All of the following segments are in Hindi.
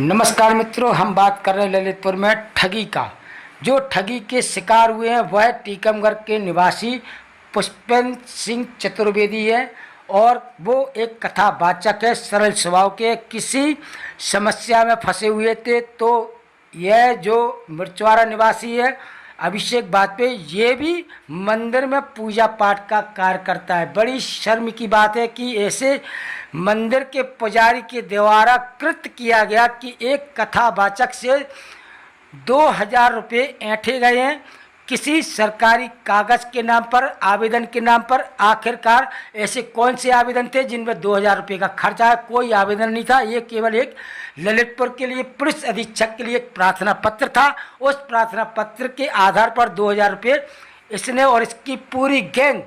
नमस्कार मित्रों, हम बात कर रहे हैं ललितपुर में ठगी का। जो ठगी के शिकार हुए हैं वह टीकमगढ़ के निवासी पुष्पेंद्र सिंह चतुर्वेदी है और वो एक कथावाचक है, सरल स्वभाव के। किसी समस्या में फंसे हुए थे तो यह जो मिर्चवाड़ा निवासी है अभिषेक वाजपेयी, ये भी मंदिर में पूजा पाठ का कार्य करता है। बड़ी शर्म की बात है कि ऐसे मंदिर के पुजारी के द्वारा कृत्य किया गया कि एक कथावाचक से 2000 रुपये ऐंठे गए हैं किसी सरकारी कागज के नाम पर, आवेदन के नाम पर। आखिरकार ऐसे कौन से आवेदन थे जिनमें 2000 रुपये का खर्चा है? कोई आवेदन नहीं था, ये केवल एक ललितपुर के लिए पुलिस अधीक्षक के लिए एक प्रार्थना पत्र था। उस प्रार्थना पत्र के आधार पर 2000 रुपये इसने और इसकी पूरी गैंग,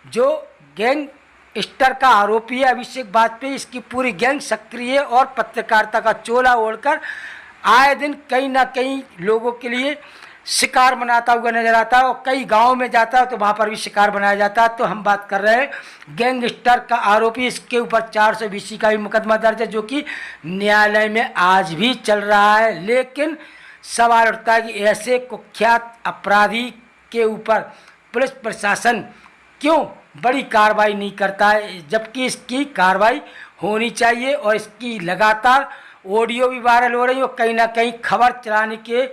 जो गैंग स्टर का आरोपी है अभिषेक वाजपेयी, इसकी पूरी गैंग सक्रिय और पत्रकारिता का चोला ओढ़कर आए दिन कहीं ना कहीं लोगों के लिए शिकार बनाता हुआ नजर आता है और कई गांवों में जाता है तो वहां पर भी शिकार बनाया जाता है। तो हम बात कर रहे हैं गैंगस्टर का आरोपी। इसके ऊपर 420 का भी मुकदमा दर्ज है जो कि न्यायालय में आज भी चल रहा है। लेकिन सवाल उठता है कि ऐसे कुख्यात अपराधी के ऊपर पुलिस प्रशासन क्यों बड़ी कार्रवाई नहीं करता है, जबकि इसकी कार्रवाई होनी चाहिए। और इसकी लगातार ऑडियो भी वायरल हो रही है और कहीं ना कहीं खबर चलाने के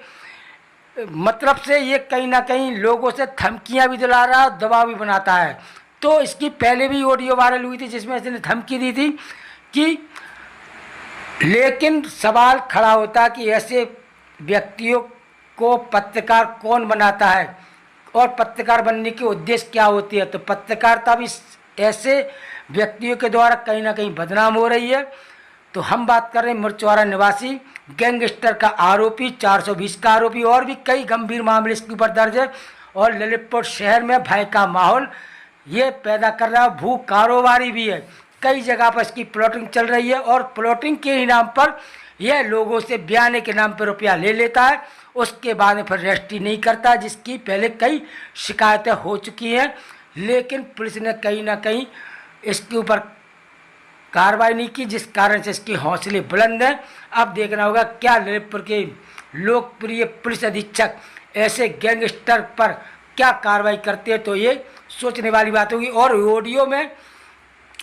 मतलब से ये कहीं ना कहीं लोगों से धमकियां भी दिला रहा है और दबाव भी बनाता है। तो इसकी पहले भी ऑडियो वायरल हुई थी जिसमें इसने धमकी दी थी कि, लेकिन सवाल खड़ा होता है कि ऐसे व्यक्तियों को पत्रकार कौन बनाता है और पत्रकार बनने के उद्देश्य क्या होती है। तो पत्रकारिता भी ऐसे व्यक्तियों के द्वारा कहीं ना कहीं बदनाम हो रही है। तो हम बात कर रहे हैं मिर्चवाड़ा निवासी गैंगस्टर का आरोपी, 420 का आरोपी, और भी कई गंभीर मामले इसके ऊपर दर्ज है। और ललितपुर शहर में भय का माहौल ये पैदा कर रहा है। भू कारोबारी भी है, कई जगह पर इसकी प्लॉटिंग चल रही है और प्लॉटिंग के ही नाम पर यह लोगों से ब्याने के नाम पर रुपया ले लेता है, उसके बाद में फिर रजिस्ट्री नहीं करता, जिसकी पहले कई शिकायतें हो चुकी हैं। लेकिन पुलिस ने कहीं ना कहीं इसके ऊपर कार्रवाई नहीं की, जिस कारण से इसके हौसले बुलंद हैं। अब देखना होगा क्या ललितपुर के लोकप्रिय पुलिस अधीक्षक ऐसे गैंगस्टर पर क्या कार्रवाई करते हैं, तो ये सोचने वाली बात होगी। और ऑडियो में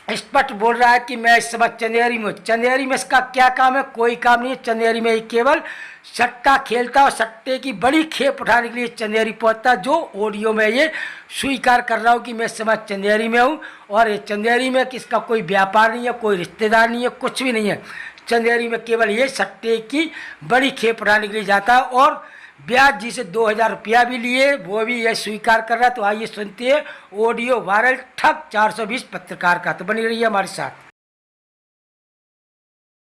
स्पष्ट बोल रहा है कि मैं इस समय चंदेरी में, चंदेरी में इसका क्या काम है? कोई काम नहीं है। चंदेरी में ही केवल सट्टा खेलता और सट्टे की बड़ी खेप उठाने के लिए चंदेरी पहुंचता। जो ऑडियो में ये स्वीकार कर रहा हूँ कि मैं इस समय चंदेरी में हूँ और ये चंदेरी में किसका कोई व्यापार नहीं है, कोई रिश्तेदार नहीं है, कुछ भी नहीं है। चंदेरी में केवल ये सट्टे की बड़ी खेप उठाने के लिए जाता है और ब्याज जी से 2000 रुपया भी लिए, वो भी यह स्वीकार कर रहा है। तो आइए सुनते हैं ऑडियो वायरल ठग 420 पत्रकार का। तो बनी रही है हमारे साथ।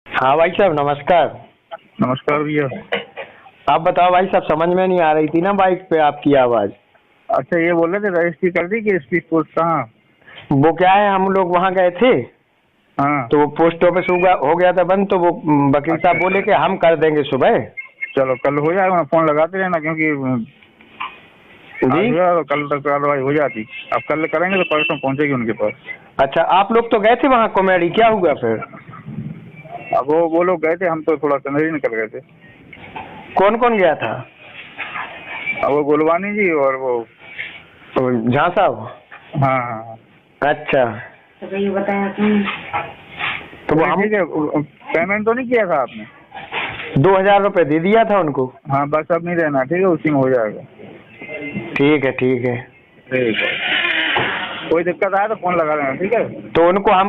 हाँ भाई साहब नमस्कार। नमस्कार भैया। आप बताओ भाई साहब, समझ में नहीं आ रही थी ना बाइक पे आपकी आवाज। अच्छा, ये बोल रहे थे रजिस्ट्री कर दी कि स्पीड पोस्ट कहाँ? वो क्या है, हम लोग वहाँ गए थे हाँ, तो वो पोस्ट ऑफिस हो गया था बंद, तो वो वकील साहब बोले कि हम कर देंगे सुबह। चलो कल हो जाएगा, फोन लगाते रहना क्योंकि जी तो कल तक कार्रवाई हो जाती। अब कल करेंगे तो परसों पहुँचेगी उनके पास। अच्छा, आप लोग तो गए थे वहाँ कॉमेडी, क्या हुआ फिर? अब वो लोग गए थे, हम तो थोड़ा चंदेरी निकल गए थे। कौन कौन गया था? अब वो गुलवानी जी और वो झा साहब। हाँ हाँ। अच्छा, तो ये बताया तो वो ठीक है। पेमेंट तो नहीं किया था आपने? 2000 रुपये दे दिया था उनको। हाँ बस, अब नहीं रहना, ठीक है, उसी में हो जाएगा। ठीक है ठीक है। ठीक है, कोई दिक्कत आए तो फोन लगा लेना, ठीक है। तो उनको हम